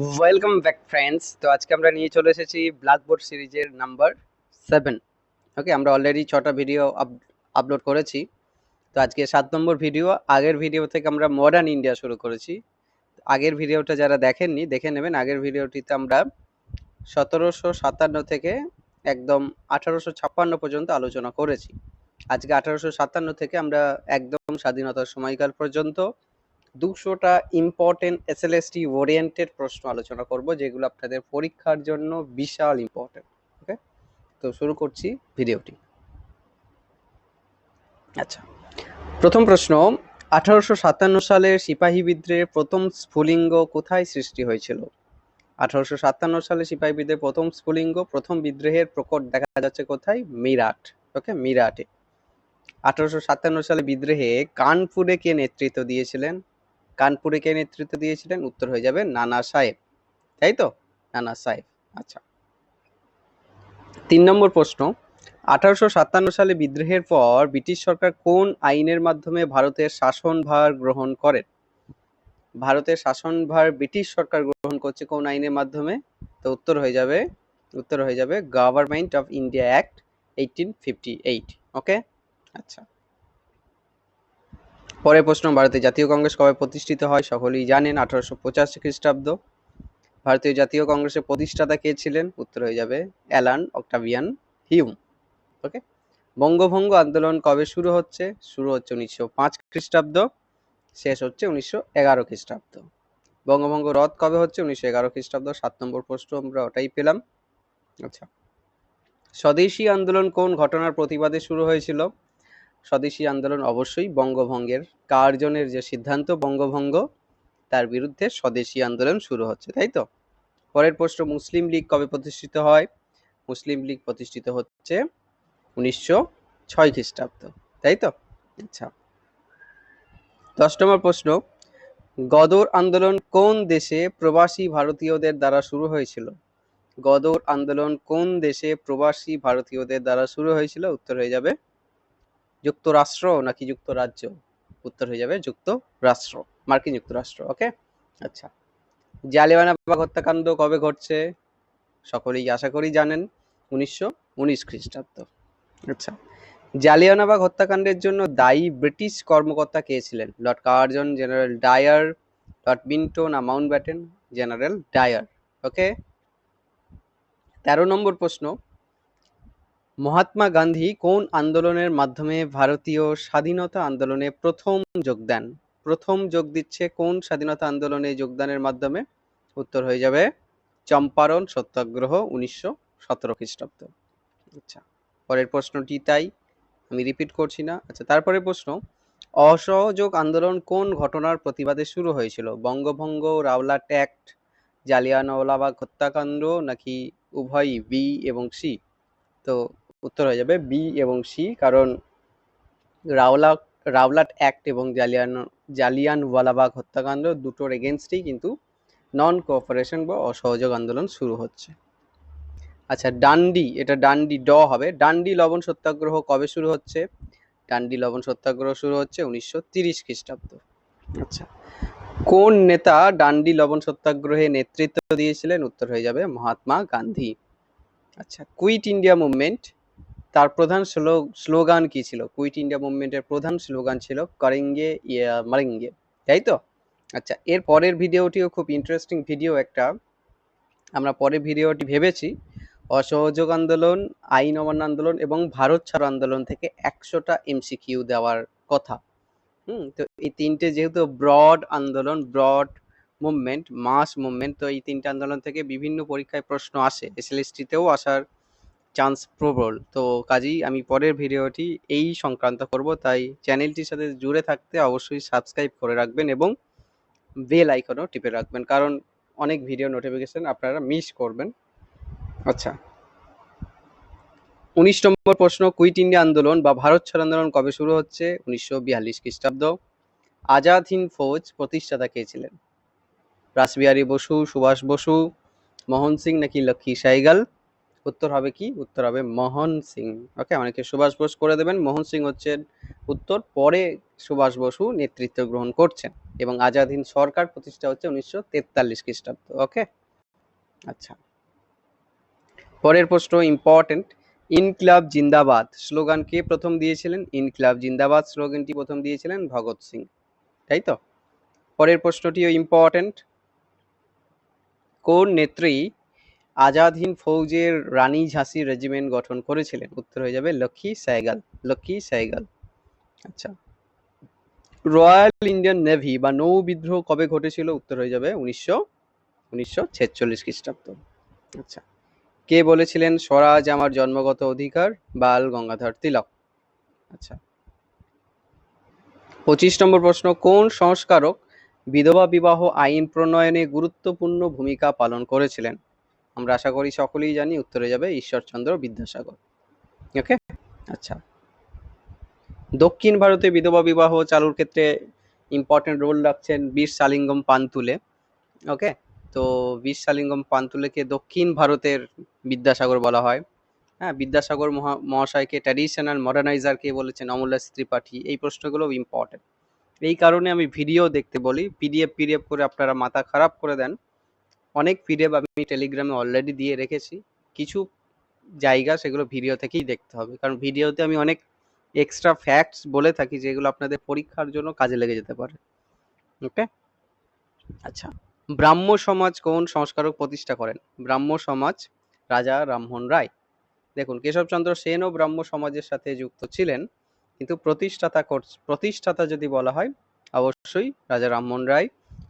Welcome back friends. তো আজকে আমরা নিয়ে চলে এসেছি ব্ল্যাকবোর্ড সিরিজের নাম্বার 7। ওকে, আমরা অলরেডি 6টা ভিডিও আপলোড করেছি। তো আজকে 7 নম্বর ভিডিও। আগের ভিডিও থেকে আমরা মডার্ন ইন্ডিয়া শুরু করেছি। আগের ভিডিওটা যারা দেখেননি দেখে নেবেন। আগের ভিডিওটিতে আমরা 1757 থেকে একদম 1856 পর্যন্ত আলোচনা করেছি। আজকে 1857 থেকে আমরা একদম স্বাধীনতার সময়কাল পর্যন্ত 200টা ইম্পর্টেন্ট এসএলএসটি ওরিয়েন্টেড প্রশ্ন আলোচনা করব, যেগুলো আপনাদের পরীক্ষার জন্য বিশাল ইম্পর্টেন্ট। ওকে, তো শুরু করছি ভিডিওটি। আচ্ছা, প্রথম প্রশ্ন, 1857 সালে সিপাহী বিদ্রোহের প্রথম স্ফুলিঙ্গ কোথায় সৃষ্টি হয়েছিল? 1857 সালে সিপাহী বিদ্রোহের প্রথম স্ফুলিঙ্গ, প্রথম বিদ্রোহের প্রকট দেখা যাচ্ছে কোথায়? মিরাট। ওকে, মিরাটে। 1857 সালে বিদ্রোহে কানপুরে কে নেতৃত্ব দিয়েছিলেন? কানপুরে কে নেতৃত্ব দিয়েছিলেন? উত্তর হয়ে যাবে নানা সাহেব, তাই তো? নানা সাহেব। আচ্ছা, 3 নম্বর প্রশ্ন, 1857 সালে বিদ্রোহের পর ব্রিটিশ সরকার কোন আইনের মাধ্যমে ভারতের শাসনভার গ্রহণ করেন? ভারতের শাসনভার ব্রিটিশ সরকার গ্রহণ করছে কোন আইনের মাধ্যমে? তো উত্তর হয়ে যাবে গভর্নমেন্ট অফ ইন্ডিয়া অ্যাক্ট 1858। ওকে, আচ্ছা। পরের প্রশ্ন, ভারতের জাতীয় কংগ্রেস কবে প্রতিষ্ঠিত হয়? সকলেই জানেন 1885 খ্রিস্টাব্দ। ভারতীয় জাতীয় কংগ্রেসের প্রতিষ্ঠাতা কে ছিলেন? উত্তর হয়ে যাবে অ্যালান অক্টাভিয়ান হিউম। ওকে, বঙ্গভঙ্গ আন্দোলন কবে শুরু হচ্ছে? শুরু হচ্ছে 1905 খ্রিস্টাব্দ, শেষ হচ্ছে 1911 খ্রিস্টাব্দ। বঙ্গভঙ্গ রদ কবে হচ্ছে? 1911 খ্রিস্টাব্দ। 7 নম্বর প্রশ্ন আমরা ওটাই পেলাম। আচ্ছা, স্বদেশী আন্দোলন কোন ঘটনার প্রতিবাদে শুরু হয়েছিল? স্বদেশী আন্দোলন অবশ্যই বঙ্গভঙ্গের কার্জনের যে সিদ্ধান্ত বঙ্গভঙ্গ, তার বিরুদ্ধে স্বদেশী আন্দোলন শুরু হচ্ছে, তাই তো? পরের প্রশ্ন, মুসলিম লীগ কবে প্রতিষ্ঠিত হয়? মুসলিম লীগ প্রতিষ্ঠিত হচ্ছে 1906 খ্রিস্টাব্দ, তাই তো? আচ্ছা, 10 নম্বর প্রশ্ন, গদর আন্দোলন কোন দেশে প্রবাসী ভারতীয়দের দ্বারা শুরু হয়েছিল? গদর আন্দোলন কোন দেশে প্রবাসী ভারতীয়দের দ্বারা শুরু হয়েছিল? উত্তর হয়ে যাবে যুক্তরাষ্ট্র নাকি যুক্তরাজ্য? উত্তর হয়ে যাবে যুক্তরাষ্ট্র, মার্কিন যুক্তরাষ্ট্র। ওকে, আচ্ছা। জালিয়ানওয়ালাবাগ হত্যাকাণ্ড কবে ঘটছে? সকলেই আশা করি জানেন, 1919 খ্রিস্টাব্দ। আচ্ছা, জালিয়ানওয়ালাবাগ হত্যাকাণ্ডের জন্য দায়ী ব্রিটিশ কর্মকর্তা কে ছিলেন? Lord Curzon, General Dyer, Lord Minto না Mountbatten? General Dyer. Okay, 13 number প্রশ্ন, মহাত্মা গান্ধী কোন আন্দোলনের মাধ্যমে ভারতীয় স্বাধীনতা আন্দোলনে প্রথম যোগ দেন? প্রথম যোগ দিচ্ছে কোন স্বাধীনতা আন্দোলনে যোগদানের মাধ্যমে? উত্তর হয়ে যাবে চম্পারণ সত্যাগ্রহ, 1917 খ্রিস্টাব্দ। আচ্ছা, পরের প্রশ্নটি তাই, আমি রিপিট করছি না। আচ্ছা, তারপরে প্রশ্ন, অসহযোগ আন্দোলন কোন ঘটনার প্রতিবাদে শুরু হয়েছিল? বঙ্গভঙ্গ, রাওলাট অ্যাক্ট, জালিয়ানওয়ালাবাগ হত্যাকাণ্ড নাকি উভয়ই, বি এবং সি? তো উত্তর হয়ে যাবে বি এবং সি, কারণ রাওলাট অ্যাক্ট এবং জালিয়ানওয়ালাবাগ হত্যাকাণ্ড দুটোর এগেনস্টেই কিন্তু নন কোঅপারেশন বা অসহযোগ আন্দোলন শুরু হচ্ছে। আচ্ছা, ডান্ডি, এটা ডান্ডি ড হবে। ডান্ডি লবণ সত্যাগ্রহ কবে শুরু হচ্ছে? ডান্ডি লবণ সত্যাগ্রহ শুরু হচ্ছে 1930 খ্রিস্টাব্দ। আচ্ছা, কোন নেতা ডান্ডি লবণ সত্যাগ্রহে নেতৃত্ব দিয়েছিলেন? উত্তর হয়ে যাবে মহাত্মা গান্ধী। আচ্ছা, কুইট ইন্ডিয়া মুভমেন্ট, তার প্রধান স্লোগান কি ছিল? কুইট ইন্ডিয়া মুভমেন্টের প্রধান স্লোগান ছিল করেঙ্গে ইয়া মারেঙ্গে, তাই তো? আচ্ছা, এর পরের ভিডিওটিও খুব ইন্টারেস্টিং ভিডিও একটা, আমরা পরের ভিডিওটি ভেবেছি অসহযোগ আন্দোলন, আইন অমান্য আন্দোলন এবং ভারত ছাড়ো আন্দোলন থেকে 100টা এমসিকিউ দেওয়ার কথা। তো এই তিনটে যেহেতু ব্রড আন্দোলন, ব্রড মুভমেন্ট, মাস মুভমেন্ট, তো এই তিনটে আন্দোলন থেকে বিভিন্ন পরীক্ষায় প্রশ্ন আসে, এসএলএসটিতেও আসার চান্স প্রবল। তো কাজেই আমি পরের ভিডিওটি এই সংক্রান্ত করব, তাই চ্যানেলটির সাথে জুড়ে থাকতে অবশ্যই সাবস্ক্রাইব করে রাখবেন এবং বেল আইকনও টিপে রাখবেন, কারণ অনেক ভিডিও নোটিফিকেশন আপনারা মিস করবেন। আচ্ছা, 19 নম্বর প্রশ্ন, কুইট ইন্ডিয়া আন্দোলন বা ভারত ছাড়ো আন্দোলন কবে শুরু হচ্ছে? 1942 খ্রিস্টাব্দ। আজাদ হিন্দ ফৌজ প্রতিষ্ঠাতা কে ছিলেন? রাসবিহারী বসু, সুভাষ বসু, মোহন সিং নাকি লক্ষ্মী সাইগাল? উত্তর হবে কি? উত্তর হবে মোহন সিং। ওকে, অনেকে সুভাষ বোস করে দেবেন, মোহন সিং হচ্ছেন উত্তর। পরে সুভাষ বসু নেতৃত্ব গ্রহণ করছেন এবং আজাদ হিন্দ সরকার প্রতিষ্ঠা হচ্ছে 1943 খ্রিস্টাব্দ। ওকে, আচ্ছা, পরের প্রশ্ন ইম্পর্টেন্ট। ইনকিলাব জিন্দাবাদ স্লোগান কে প্রথম দিয়েছিলেন? ইনকিলাব জিন্দাবাদ স্লোগানটি প্রথম দিয়েছিলেন ভগৎ সিং, তাই তো? পরের প্রশ্নটিও ইম্পর্টেন্ট। কোন নেত্রী আজাদ হিন্দ ফৌজের রানী ঝাঁসি রেজিমেন্ট গঠন করেছিলেন? উত্তর হয়ে যাবে লক্ষ্মী সেহগাল। লক্ষ্মী সেহগাল। আচ্ছা, রয়্যাল ইন্ডিয়ান নেভি বা নৌ বিদ্রোহ কবে ঘটেছিল? উত্তর হয়ে যাবে 1946 খ্রিস্টাব্দ। আচ্ছা, কে বলেছিলেন স্বরাজ আমার জন্মগত অধিকার? বাল গঙ্গাধর তিলক। আচ্ছা, 25 নম্বর প্রশ্ন, কোন সংস্কারক বিধবা বিবাহ আইন প্রণয়নে গুরুত্বপূর্ণ ভূমিকা পালন করেছিলেন? আমরা আশা করি সকলেই জানি, উত্তরে যাবে ঈশ্বরচন্দ্র বিদ্যাসাগর। ওকে, আচ্ছা, দক্ষিণ ভারতে বিধবা বিবাহ চালুর ক্ষেত্রে ইম্পর্টেন্ট রোল রাখছেন বীর সালিঙ্গম পান্তুলে। ওকে, তো বীর সালিঙ্গম পান্তুলেকে দক্ষিণ ভারতের বিদ্যাসাগর বলা হয়। হ্যাঁ, বিদ্যাসাগর মহাশয়কে ট্র্যাডিশনাল মডার্নাইজার কে বলেছেন? অমূল্য ত্রিপাঠী। এই প্রশ্নগুলো ইম্পর্টেন্ট, এই কারণে আমি ভিডিও দেখতে বলি। পিডিএফ করে আপনারা মাথা খারাপ করে দেন। অনেক পিডিএফ আমি টেলিগ্রামে অলরেডি দিয়ে রেখেছি, কিছু জায়গা সেগুলো ভিডিও থেকেই দেখতে হবে, কারণ ভিডিওতে আমি অনেক এক্সট্রা ফ্যাক্টস বলে থাকি যেগুলো আপনাদের পরীক্ষার জন্য কাজে লেগে যেতে পারে। ওকে, আচ্ছা, ব্রাহ্ম সমাজ কোন সংস্কারক প্রতিষ্ঠা করেন? ব্রাহ্ম সমাজ রাজা রামমোহন রায়। দেখুন, কেশবচন্দ্র সেনও ব্রাহ্ম সমাজের সাথে যুক্ত ছিলেন, কিন্তু প্রতিষ্ঠাতা যদি বলা হয় অবশ্যই রাজা রামমোহন রায়।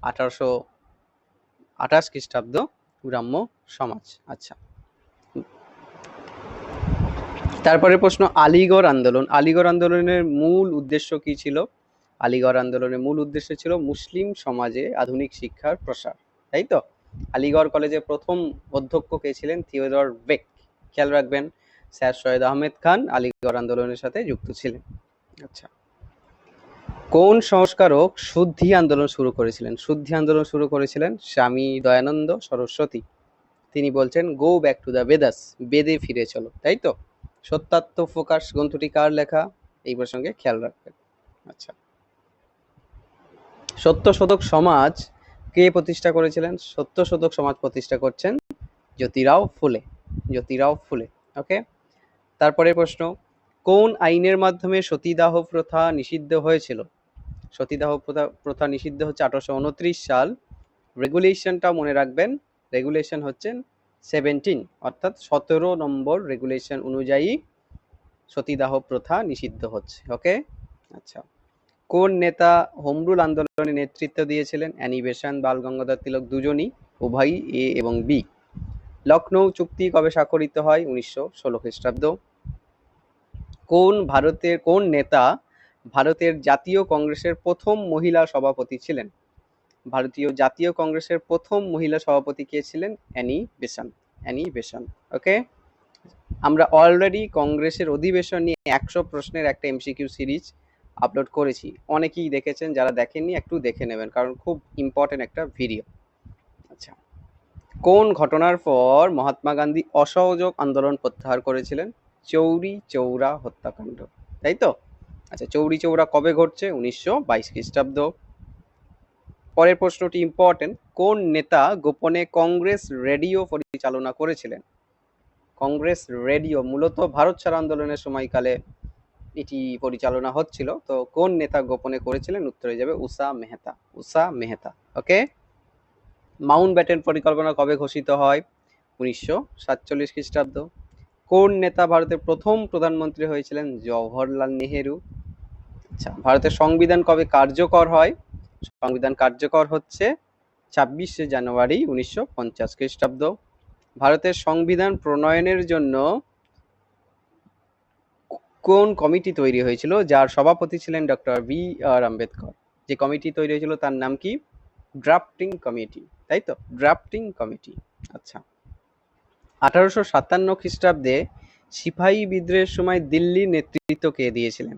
1828 খ্রিস্টাব্দ ব্রাহ্ম সমাজ। আচ্ছা, তারপরে প্রশ্ন, আলিগড় আন্দোলন। আলিগড় আন্দোলনের মূল উদ্দেশ্য কি ছিল? আলিগড় আন্দোলনের মূল উদ্দেশ্য ছিল মুসলিম সমাজে আধুনিক শিক্ষার প্রসার, তাই তো? আলিগড় কলেজের প্রথম অধ্যক্ষ কে ছিলেন? Theodore Beck. খেয়াল রাখবেন, স্যার সৈয়দ আহমেদ খান আলিগড় আন্দোলনের সাথে যুক্ত ছিলেন। আচ্ছা, কোন সংস্কারক শুদ্ধি আন্দোলন শুরু করেছিলেন? শুদ্ধি আন্দোলন শুরু করেছিলেন স্বামী দয়ানন্দ সরস্বতী। তিনি বলছেন go back to the Vedas, বেদে ফিরে চলো, তাই তো? সত্যাত্ম প্রকাশ গ্রন্থটি কার লেখা? এই প্রসঙ্গে খেয়াল রাখবেন। আচ্ছা, সত্যশোধক সমাজ কে প্রতিষ্ঠা করেছিলেন? সত্যশোধক সমাজ প্রতিষ্ঠা করছেন জ্যোতিরাও ফুলে। জ্যোতিরাও ফুলে। ওকে, তারপরে প্রশ্ন, কোন আইনের মাধ্যমে সতীদাহ প্রথা নিষিদ্ধ হয়েছিল? সতীদাহ প্রথা নিষিদ্ধ হচ্ছে 1829 সাল। রেগুলেশনটা মনে রাখবেন, রেগুলেশন হচ্ছেন 17, অর্থাৎ 17 নম্বর রেগুলেশন অনুযায়ী সতীদাহ প্রথা নিষিদ্ধ হচ্ছে। ওকে, আচ্ছা, কোন নেতা হোম রুল আন্দোলনে নেতৃত্ব দিয়েছিলেন? অ্যানি বেসান্ট, বাল গঙ্গাধর তিলক, দুজনই, উভয়ই, এ এবং বি। লখনৌ চুক্তি কবে স্বাক্ষরিত হয়? 1916 খ্রিস্টাব্দ। কোন নেতা ভারতের জাতীয় কংগ্রেসের প্রথম মহিলা সভাপতি ছিলেন? ভারতীয় জাতীয় কংগ্রেসের প্রথম মহিলা সভাপতি কে ছিলেন? Annie Besant. Annie Besant. ওকে, আমরা অলরেডি কংগ্রেসের অধিবেশন নিয়ে 100 প্রশ্নের একটা এমসিকিউ সিরিজ আপলোড করেছি, অনেকেই দেখেছেন, যারা দেখেননি একটু দেখে নেবেন, কারণ খুব ইম্পর্টেন্ট একটা ভিডিও। আচ্ছা, কোন ঘটনার পর মহাত্মা গান্ধী অসহযোগ আন্দোলন প্রত্যাহার করেছিলেন? চৌরি চৌরা হত্যাকাণ্ড, তাই তো? আচ্ছা, চৌরি চৌরা কবে ঘটছে? 1922 খ্রিস্টাব্দ। পরের প্রশ্নটি ইম্পর্টেন্ট, কোন নেতা গোপনে কংগ্রেস রেডিও পরিচালনা করেছিলেন? কংগ্রেস রেডিও মূলত ভারত ছাড় আন্দোলনের সময়কালে এটি পরিচালনা হচ্ছিল, তো কোন নেতা গোপনে করেছিলেন? উত্তর হয়ে যাবে উষা মেহতা। উষা মেহতা। ওকে, মাউন্ট ব্যাটেন পরিকল্পনা কবে ঘোষিত হয়? 1947 খ্রিস্টাব্দ। কোন নেতা ভারতের প্রথম প্রধানমন্ত্রী হয়েছিলেন? জওহরলাল নেহেরু। আচ্ছা, ভারতের সংবিধান কবে কার্যকর হয়? সংবিধান কার্যকর হচ্ছে 26শে জানুয়ারি 1950 খ্রিস্টাব্দ। ভারতের সংবিধান প্রণয়নের জন্য কোন কমিটি তৈরি হয়েছিল, যার সভাপতি ছিলেন ডক্টর বি.আর. আম্বেদকর? যে কমিটি তৈরি হয়েছিল তার নাম কি? ড্রাফটিং কমিটি, তাই তো? Drafting committee. আচ্ছা, 1857 খ্রিস্টাব্দে সিপাহী বিদ্রোহের সময় দিল্লির নেতৃত্ব কে দিয়েছিলেন?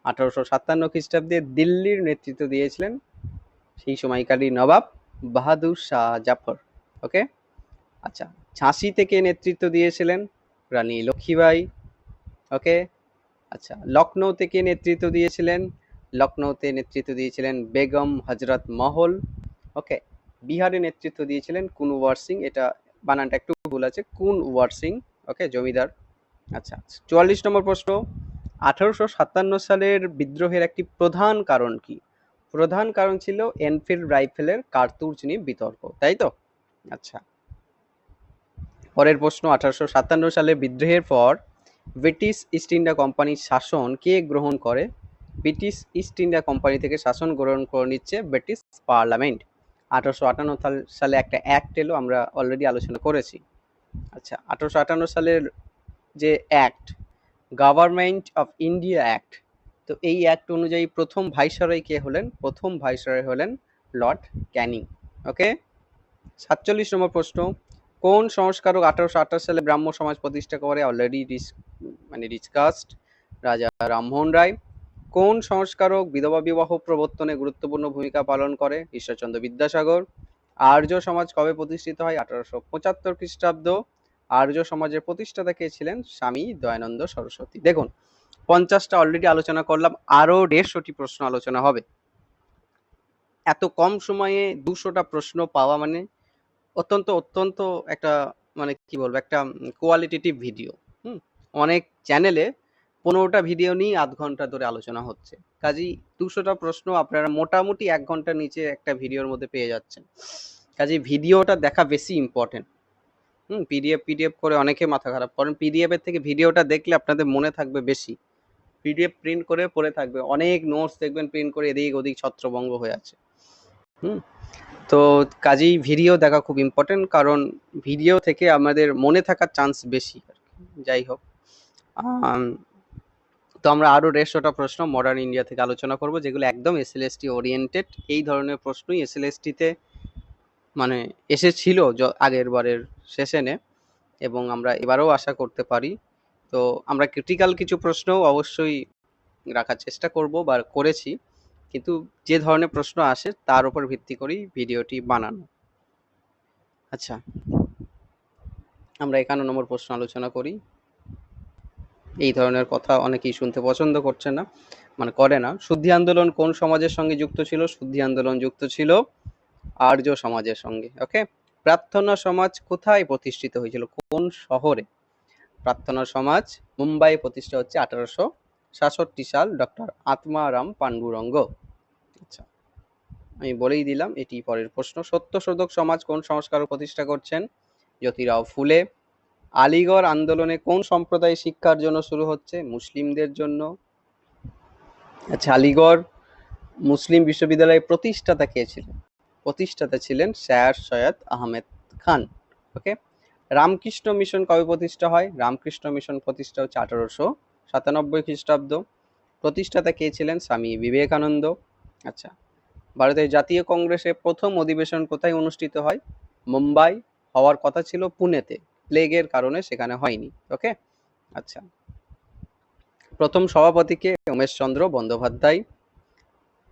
1857 খ্রিস্টাব্দে দিল্লির নেতৃত্ব দিয়েছিলেন সেই সময়কারী নবাব বাহাদুর শাহ জাফর। ওকে, আচ্ছা, ঝাঁসি থেকে নেতৃত্ব দিয়েছিলেন রানী লক্ষ্মীবাই। ওকে। আচ্ছা, লখনৌ থেকে নেতৃত্ব দিয়েছিলেন বেগম হজরত মহল। ওকে। বিহারে নেতৃত্ব দিয়েছিলেন কুনওয়ার সিং, এটা বানানটা একটু ভুল আছে, কুনওয়ার সিং। ওকে, জমিদার। আচ্ছা, 44 নম্বর প্রশ্ন, 1857 সালের বিদ্রোহের একটি প্রধান কারণ কি? প্রধান কারণ ছিল এনফিল্ড রাইফেলের কার্তুজ নিয়ে বিতর্ক, তাই তো? আচ্ছা, পরের প্রশ্ন, 1857 সালে বিদ্রোহের পর ব্রিটিশ ইস্ট ইন্ডিয়া কোম্পানির শাসন কে গ্রহণ করে? ব্রিটিশ ইস্ট ইন্ডিয়া কোম্পানি থেকে শাসন গ্রহণ করে নিচ্ছে ব্রিটিশ পার্লামেন্ট। 1858 সালে একটা অ্যাক্ট এলো, আমরা অলরেডি আলোচনা করেছি। আচ্ছা, 1858 সালের যে act, government of India act, তো এই অ্যাক্ট অনুযায়ী প্রথম ভাইসরয় কে হলেন? প্রথম ভাইসরয় হলেন লর্ড ক্যানিং। ওকে। 47 নম্বর প্রশ্ন, কোন সংস্কারক 1828 সালে ব্রাহ্ম সমাজ প্রতিষ্ঠা করে? অলরেডি ডিসকাসড, রাজা রামমোহন রায়। কোন সংস্কারক বিধবা বিবাহ প্রবর্তনে গুরুত্বপূর্ণ ভূমিকা পালন করে? ঈশ্বরচন্দ্র বিদ্যাসাগর। আর্য সমাজ কবে প্রতিষ্ঠিত হয়? 1875 খ্রিস্টাব্দ। আর্য সমাজের প্রতিষ্ঠাতা কে ছিলেন? স্বামী দয়ানন্দ সরস্বতী। দেখুন, 50টা অলরেডি আলোচনা করলাম, আরো 150টি প্রশ্ন আলোচনা হবে। এত কম সময়ে 200টা প্রশ্ন পাওয়া মানে অত্যন্ত অত্যন্ত একটা, মানে কি বলবো, একটা কোয়ালিটেটিভ ভিডিও। অনেক চ্যানেলে 15টা ভিডিও নিয়ে আধ ঘন্টা ধরে আলোচনা হচ্ছে, কাজেই 200টা প্রশ্ন আপনারা মোটামুটি 1 ঘন্টার নিচে একটা ভিডিওর মধ্যে পেয়ে যাচ্ছেন। কাজেই ভিডিওটা দেখা বেশি ইম্পর্টেন্ট। পিডিএফ করে অনেকে মাথা খারাপ করেন, পিডিএফ এর থেকে ভিডিওটা দেখলে আপনাদের মনে থাকবে বেশি। পিডিএফ প্রিন্ট করে পড়ে থাকবে, অনেক নোটস দেখবেন প্রিন্ট করে এদিক ওদিক ছত্রভঙ্গ হয়ে আছে। তো কাজেই ভিডিও দেখা খুব ইম্পর্টেন্ট, কারণ ভিডিও থেকে আমাদের মনে থাকার চান্স বেশি। যাই হোক, তো আমরা আরো 150টা প্রশ্ন মডার্ন ইন্ডিয়া থেকে আলোচনা করব, যেগুলো একদম এসএলএসটি ওরিয়েন্টেড। এই ধরনের প্রশ্নই এসএলএসটিতে মানে এসেছিল আগের বারের সেশনে, এবং আমরা এবারেও আশা করতে পারি। তো আমরা ক্রিটিক্যাল কিছু প্রশ্ন অবশ্যই রাখার চেষ্টা করব বা করেছি, কিন্তু যে ধরনের প্রশ্ন আসে তার উপর ভিত্তি করেই ভিডিওটি বানানো। আচ্ছা, আমরা 51 নম্বর প্রশ্ন আলোচনা করি। এই ধরনের কথা অনেকেই শুনতে পছন্দ করছে না, মানে করে না। শুদ্ধি আন্দোলন কোন সমাজের সঙ্গে যুক্ত ছিল? শুদ্ধি আন্দোলন যুক্ত ছিল আর্য সমাজের সঙ্গে। ওকে। প্রার্থনা সমাজ কোথায় প্রতিষ্ঠিত হয়েছিল? কোন শহরে? প্রার্থনা সমাজ মুম্বাই প্রতিষ্ঠা হচ্ছে 1866 সাল, ডক্টর আত্মারাম পান্ডুরঙ্গ। আচ্ছা, আমি বলেই দিলাম, এটি পরের প্রশ্ন। সত্যশোধক সমাজ কোন সংস্কারক প্রতিষ্ঠা করছেন? জ্যোতিরাও ফুলে। আলিগড় আন্দোলনে কোন সম্প্রদায় শিক্ষার জন্য শুরু হচ্ছে? মুসলিমদের জন্য। আচ্ছা, আলিগড় মুসলিম বিশ্ববিদ্যালয়ের প্রতিষ্ঠাতা কে ছিলেন? প্রতিষ্ঠাতা ছিলেন স্যার সৈয়দ আহমেদ খান। ওকে। রামকৃষ্ণ মিশন কবে প্রতিষ্ঠা হয়? রামকৃষ্ণ মিশন প্রতিষ্ঠা হচ্ছে 1897 খ্রিস্টাব্দ। প্রতিষ্ঠাতা কে ছিলেন? স্বামী বিবেকানন্দ। আচ্ছা, ভারতের জাতীয় কংগ্রেসের প্রথম অধিবেশন কোথায় অনুষ্ঠিত হয়? মুম্বাই। হওয়ার কথা ছিল পুনেতে, প্লেগের কারণে সেখানে হয়নি। ওকে। আচ্ছা, প্রথম সভাপতি কে? উমেশচন্দ্র বন্দ্যোপাধ্যায়।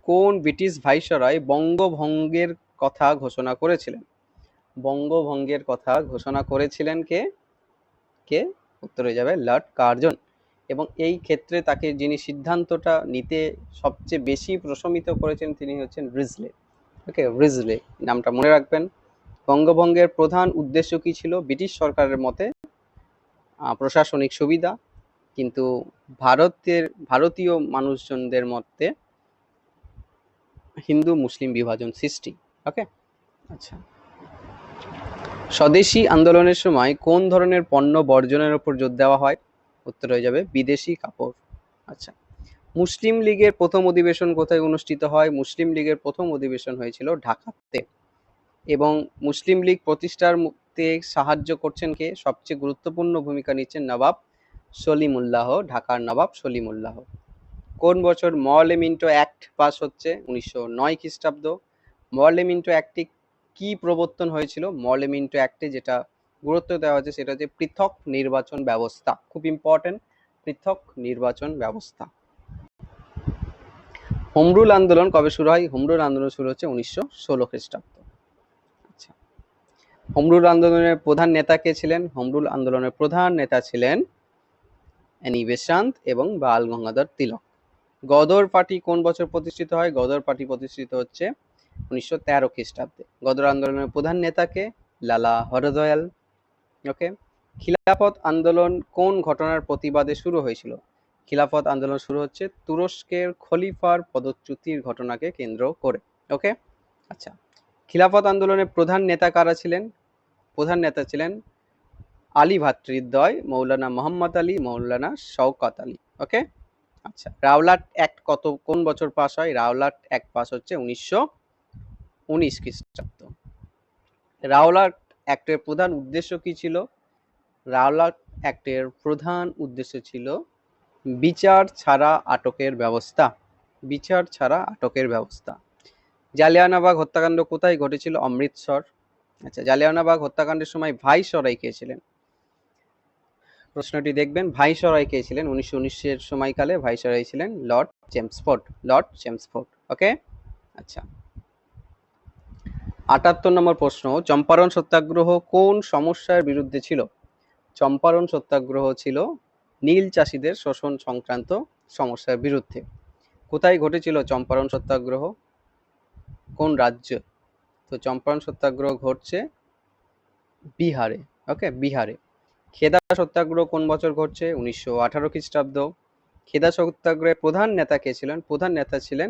কোন ব্রিটিশ ভাইসরয় বঙ্গভঙ্গের কথা ঘোষণা করেছিলেন? বঙ্গভঙ্গের কথা ঘোষণা করেছিলেন কে? কে? উত্তর হয়ে যাবে লর্ড কার্জন। এবং এই ক্ষেত্রে তাকে যিনি সিদ্ধান্তটা নিতে সবচেয়ে বেশি প্রশমিত করেছেন তিনি হচ্ছেন রিজলে। ওকে, রিজলে নামটা মনে রাখবেন। বঙ্গভঙ্গের প্রধান উদ্দেশ্য কি ছিল? ব্রিটিশ সরকারের মতে প্রশাসনিক সুবিধা, কিন্তু ভারতীয় মানুষজনদের মধ্যে হিন্দু মুসলিম বিভাজন সৃষ্টি। ওকে। আচ্ছা, স্বদেশী আন্দোলনের সময় কোন ধরনের পণ্য বর্জনের উপর জোর দেওয়া হয়? উত্তর হয়ে যাবে বিদেশি কাপড়। আচ্ছা, মুসলিম লীগের প্রথম অধিবেশন কোথায় অনুষ্ঠিত হয়? মুসলিম লীগের প্রথম অধিবেশন হয়েছিল ঢাকাতে। এবং মুসলিম লীগ প্রতিষ্ঠাতে সাহায্য করছেন কে? সবচেয়ে গুরুত্বপূর্ণ ভূমিকা নিচ্ছেন নবাব সলিমুল্লাহ, ঢাকার নবাব সলিমুল্লাহ। কোন বছর মরলে-মিন্টো অ্যাক্ট পাস হচ্ছে? 1909 খ্রিস্টাব্দ। মরলে-মিন্টো অ্যাক্টে কি প্রবর্তন হয়েছিল? মরলে-মিন্টো অ্যাক্টে যেটা গুরুত্ব দেওয়া হচ্ছে সেটা হচ্ছে পৃথক নির্বাচন ব্যবস্থা। খুব ইম্পর্টেন্ট, পৃথক নির্বাচন ব্যবস্থা। হোম রুল আন্দোলন কবে শুরু হয়? হোম রুল আন্দোলন শুরু হচ্ছে 1916 খ্রিস্টাব্দ। আচ্ছা, হোম রুল আন্দোলনের প্রধান নেতা কে ছিলেন? হোম রুল আন্দোলনের প্রধান নেতা ছিলেন অ্যানি বেসান্ত এবং বাল গঙ্গাধর তিলক। গদর পার্টি কোন বছর প্রতিষ্ঠিত হয়? গদর পার্টি প্রতিষ্ঠিত হচ্ছে 1913 খ্রিস্টাব্দে। গদর আন্দোলনের প্রধান নেতাকে লালা হরদয়াল। ওকে। খিলাফত আন্দোলন কোন ঘটনার প্রতিবাদে শুরু হয়েছিল? খিলাফত আন্দোলন শুরু হচ্ছে তুরস্কের খলিফার পদচ্যুতির ঘটনাকে কেন্দ্র করে। ওকে। আচ্ছা, খিলাফত আন্দোলনের প্রধান নেতা কারা ছিলেন? প্রধান নেতা ছিলেন আলী ভ্রাতৃদ্বয়, মৌলানা মোহাম্মদ আলী, মৌলানা শওকত আলী। ওকে। আচ্ছা, রাওলাট অ্যাক্ট কোন বছর পাস হয়? রাওলাট অ্যাক্ট পাস হচ্ছে 1919 খ্রিস্টাব্দ। রাওলাট অ্যাক্টের প্রধান উদ্দেশ্য কি ছিল? রাওলাট অ্যাক্টের প্রধান উদ্দেশ্য ছিল বিচার ছাড়া আটকের ব্যবস্থা। বিচার ছাড়া আটকের ব্যবস্থা। জালিয়ানওয়ালাবাগ হত্যাকাণ্ড কোথায় ঘটেছিল? অমৃতসর। আচ্ছা, জালিয়ানওয়ালাবাগ হত্যাকাণ্ডের সময় ভাইসরয় কে ছিলেন? প্রশ্নটি দেখবেন, ভাইসরয় কে ছিলেন? 1919-এর সময়কালে ভাইসরয় ছিলেন Lord Chelmsford. Lord Chelmsford. Okay. আচ্ছা, 78 নম্বর প্রশ্ন, চম্পারণ সত্যাগ্রহ কোন সমস্যার বিরুদ্ধে ছিল? চম্পারণ সত্যাগ্রহ ছিল নীল চাষীদের শোষণ সংক্রান্ত সমস্যার বিরুদ্ধে। কোথায় ঘটেছিল চম্পারণ সত্যাগ্রহ? কোন রাজ্য? তো চম্পারণ সত্যাগ্রহ ঘটছে বিহারে। ওকে, বিহারে। খেদা সত্যাগ্রহ কোন বছর ঘটছে? 1918 খ্রিস্টাব্দ। খেদা সত্যাগ্রহের প্রধান নেতা কে ছিলেন? প্রধান নেতা ছিলেন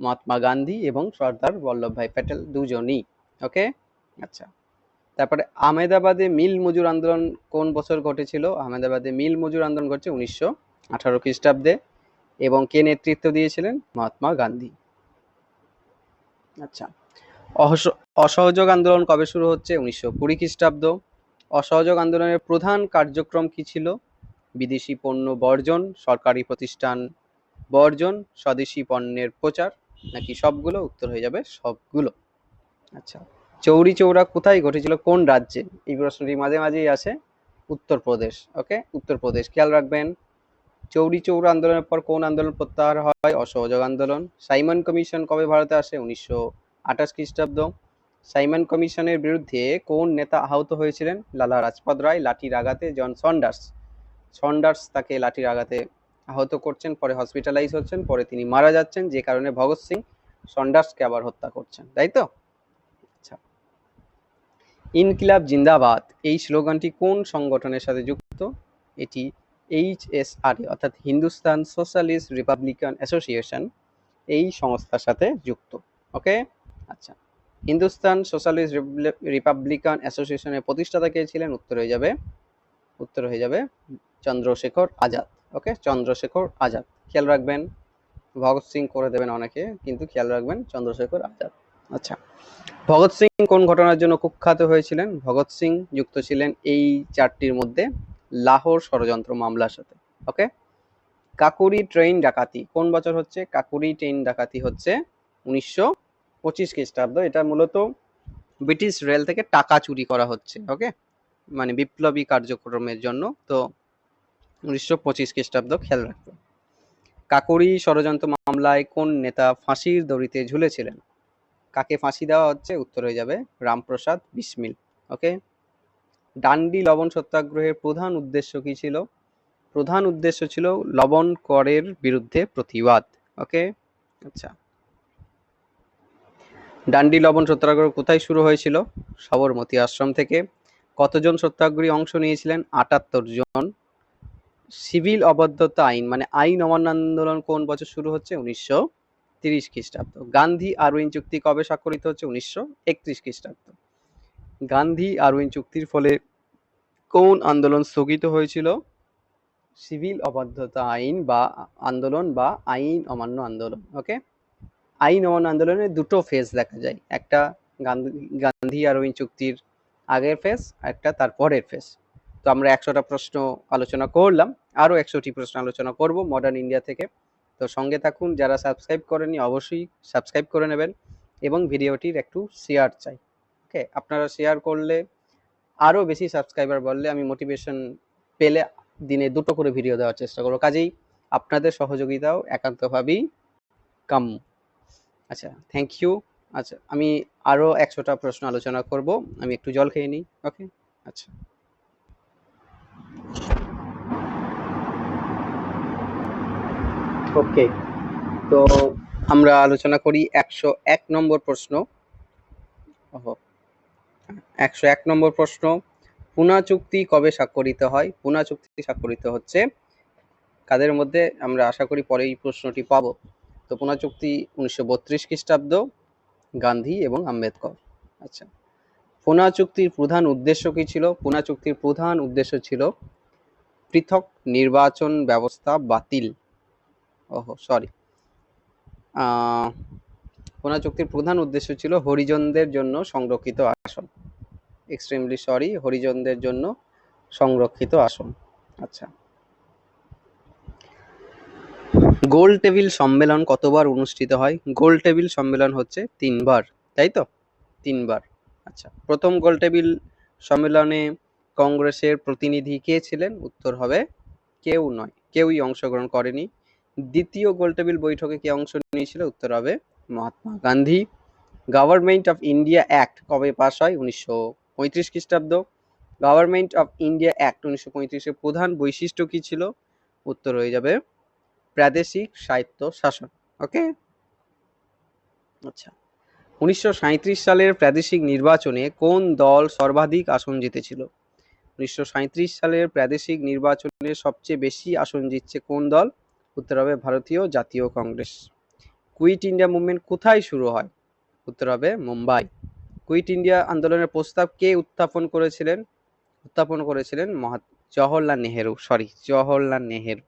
মহাত্মা গান্ধী এবং সর্দার বল্লভভাই প্যাটেল, দুজনই। ওকে। আচ্ছা, তারপরে আহমেদাবাদে মিল মজুর আন্দোলন কোন বছর ঘটেছিল? আহমেদাবাদে মিল মজুর আন্দোলন ঘটছে 1918 খ্রিস্টাব্দে এবং কে নেতৃত্ব দিয়েছিলেন? মহাত্মা গান্ধী। আচ্ছা, অসহযোগ আন্দোলন কবে শুরু হচ্ছে? 1920 খ্রিস্টাব্দ। অসহযোগ আন্দোলনের প্রধান কার্যক্রম কি ছিল? বিদেশি পণ্য বর্জন, সরকারি প্রতিষ্ঠান বর্জন, স্বদেশি পণ্যের প্রচার, নাকি সবগুলো? উত্তর হয়ে যাবে সবগুলো। আচ্ছা, চৌরি চৌরা কোথায় ঘটেছিল? কোন রাজ্যে? এই প্রশ্নটি মাঝে মাঝেই আসে। উত্তরপ্রদেশ। ওকে, উত্তরপ্রদেশ। খেয়াল রাখবেন। চৌরি চৌরা আন্দোলনের পর কোন আন্দোলন প্রত্যাহার হয়? অসহযোগ আন্দোলন। সাইমন কমিশন কবে ভারতে আসে? 1928 খ্রিস্টাব্দ। সাইমন কমিশনের বিরুদ্ধে কোন নেতা আহত হয়েছিলেন? লালা রাজপথ রায় লাঠির আঘাতে। জন সন্ডার্স। সন্ডার্স তাকে লাঠির আঘাতে আহত করছেন, পরে হসপিটালাইজ হচ্ছেন, পরে তিনি মারা যাচ্ছেন, যে কারণে ভগৎ সিং সন্ডার্সকে আবার হত্যা করছেন, তাই তো? আচ্ছা, ইনকিলাব জিন্দাবাদ এই স্লোগানটি কোন সংগঠনের সাথে যুক্ত? এটি HSRA অর্থাৎ হিন্দুস্তান সোশ্যালিস্ট রিপাবলিকান অ্যাসোসিয়েশন এই সংস্থার সাথে যুক্ত। ওকে। আচ্ছা, হিন্দুস্তান সোশ্যালিস্ট রিপাবলিকান অ্যাসোসিয়েশনের প্রতিষ্ঠাতা কে ছিলেন? উত্তর হয়ে যাবে চন্দ্রশেখর আজাদ। ওকে, চন্দ্রশেখর আজাদ। খেয়াল রাখবেন, ভগৎ সিং করে দেবেন অনেকে, কিন্তু খেয়াল রাখবেন চন্দ্রশেখর আজাদ। আচ্ছা, ভগৎ সিং কোন ঘটনার জন্য কুখ্যাত হয়েছিলেন? ভগৎ সিং যুক্ত ছিলেন এই চারটির মধ্যে লাহোর ষড়যন্ত্র মামলার সাথে। ওকে। কাকুরি ট্রেন ডাকাতি কোন বছর হচ্ছে? কাকুরি ট্রেন ডাকাতি হচ্ছে 1925 খ্রিস্টাব্দ। এটা মূলত ব্রিটিশ রেল থেকে টাকা চুরি করা হচ্ছে। ওকে, মানে বিপ্লবী কার্যক্রমের জন্য। তো 1925 খ্রিস্টাব্দ খেয়াল রাখবে। কাকুরি ষড়যন্ত্র মামলায় কোন নেতা ফাঁসির দড়িতে ঝুলেছিলেন? কাকে ফাঁসি দেওয়া হচ্ছে? উত্তর হয়ে যাবে রামপ্রসাদ বিসমিল। ওকে। ডান্ডি লবণ সত্যাগ্রহের প্রধান উদ্দেশ্য কি ছিল? প্রধান উদ্দেশ্য ছিল লবণ করের বিরুদ্ধে প্রতিবাদ। ওকে। আচ্ছা, ডান্ডি লবণ সত্যাগ্রহ কোথায় শুরু হয়েছিল? সবরমতী আশ্রম থেকে। কতজন সত্যাগ্রহী অংশ নিয়েছিলেন? 78 জন। সিভিল অবাধ্যতা আইন মানে আইন অমান্য আন্দোলন কোন বছর শুরু হচ্ছে? 1930 খ্রিস্টাব্দ। গান্ধী আরউইন চুক্তি কবে স্বাক্ষরিত হচ্ছে? 1931 খ্রিস্টাব্দ। গান্ধী আরউইন চুক্তির ফলে কোন আন্দোলন স্থগিত হয়েছিল? সিভিল অবাধ্যতা আইন বা আন্দোলন বা আইন অমান্য আন্দোলন। ওকে, আইন অমান্য আন্দোলনের দুটো ফেজ দেখা যায়, একটা গান্ধী আরউইন চুক্তির আগের ফেজ, একটা তার পরের ফেজ। তো আমরা 100টা প্রশ্ন আলোচনা করলাম, আরো 100টি প্রশ্ন আলোচনা করব মডার্ন ইন্ডিয়া থেকে। তো সঙ্গে থাকুন, যারা সাবস্ক্রাইব করেনি অবশ্যই সাবস্ক্রাইব করে নেবেন এবং ভিডিওটির একটু শেয়ার চাই। ওকে, আপনারা শেয়ার করলে আরো বেশি সাবস্ক্রাইবার বাড়লে আমি মোটিভেশন পেলে দিনে 2টো করে ভিডিও দেওয়ার চেষ্টা করবো। কাজেই আপনাদের সহযোগিতাও একান্তভাবেই কাম্য। আচ্ছা, থ্যাংক ইউ। আচ্ছা, আমি আরো 100টা প্রশ্ন আলোচনা করব। আমি একটু জল খেয়ে নিই। ওকে। আচ্ছা, ওকে। তো আমরা আলোচনা করি 101 নম্বর প্রশ্ন। ওহো, 101 নম্বর প্রশ্ন, পুনা চুক্তি কবে স্বাক্ষরিত হয়? পুনা চুক্তি স্বাক্ষরিত হচ্ছে কাদের মধ্যে? আমরা আশা করি পরে এই প্রশ্নটি পাবো। তো পুনা চুক্তি 1932 খ্রিস্টাব্দ, গান্ধী এবং আম্বেদকর। আচ্ছা, পুনা চুক্তির প্রধান উদ্দেশ্য কি ছিল? পুনা চুক্তির প্রধান উদ্দেশ্য ছিল পৃথক নির্বাচন ব্যবস্থা বাতিল। ওহো, সরি। পুনা চুক্তির প্রধান উদ্দেশ্য ছিল হরিজনদের জন্য সংরক্ষিত আসন। এক্সট্রিমলি সরি, হরিজনদের জন্য সংরক্ষিত আসন। আচ্ছা, গোল টেবিল সম্মেলন কতবার অনুষ্ঠিত হয়? গোল টেবিল সম্মেলন হচ্ছে 3 বার, তাই তো? 3 বার। আচ্ছা, প্রথম গোল টেবিল সম্মেলনে কংগ্রেসের প্রতিনিধি কে ছিলেন? উত্তর হবে কেউ নয়, কেউই অংশগ্রহণ করেনি। দ্বিতীয় গোল টেবিল বৈঠকে কে অংশ নিয়েছিল? উত্তর হবে Mahatma Gandhi. Government of India act কবে পাস হয়? 1935 খ্রিস্টাব্দ। গভর্নমেন্ট অফ ইন্ডিয়া অ্যাক্ট 1935 এর প্রধান বৈশিষ্ট্য কি ছিল? উত্তর হয়ে যাবে প্রাদেশিক স্বায়ত্ত শাসন। ওকে। আচ্ছা, 1937 সালের প্রাদেশিক নির্বাচনে কোন দল সর্বাধিক আসন জিতেছিল? 1937 সালের প্রাদেশিক নির্বাচনে সবচেয়ে বেশি আসন জিতছে কোন দল? উত্তর হবে ভারতীয় জাতীয় কংগ্রেস। কুইট ইন্ডিয়া মুভমেন্ট কোথায় শুরু হয়? উত্তর হবে মুম্বাই। কুইট ইন্ডিয়া আন্দোলনের প্রস্তাব কে উত্থাপন করেছিলেন? উত্থাপন করেছিলেন জওহরলাল নেহেরু। সরি, জওহরলাল নেহেরু।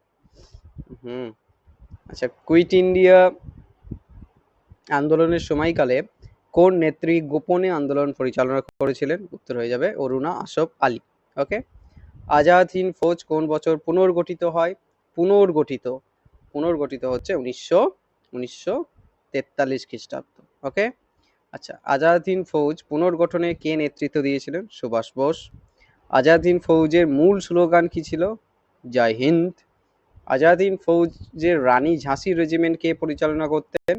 আচ্ছা, কুইট ইন্ডিয়া আন্দোলনের সময়কালে কোন নেত্রী গোপনে আন্দোলন পরিচালনা করেছিলেন? উত্তর হয়ে যাবে অরুণা আসফ আলী। ওকে। আজাদ হিন্দ ফৌজ কোন বছর পুনর্গঠিত হয়? পুনর্গঠিত হচ্ছে 1943 খ্রিস্টাব্দ। ওকে। আচ্ছা, আজাদ হিন্দ ফৌজ পুনর্গঠনে কে নেতৃত্ব দিয়েছিলেন? সুভাষ বোস। আজাদ হিন্দ ফৌজের মূল স্লোগান কি ছিল? জয় হিন্দ। আজাদ হিন্দ ফৌজের রানী ঝাঁসি রেজিমেন্ট কে পরিচালনা করতেন?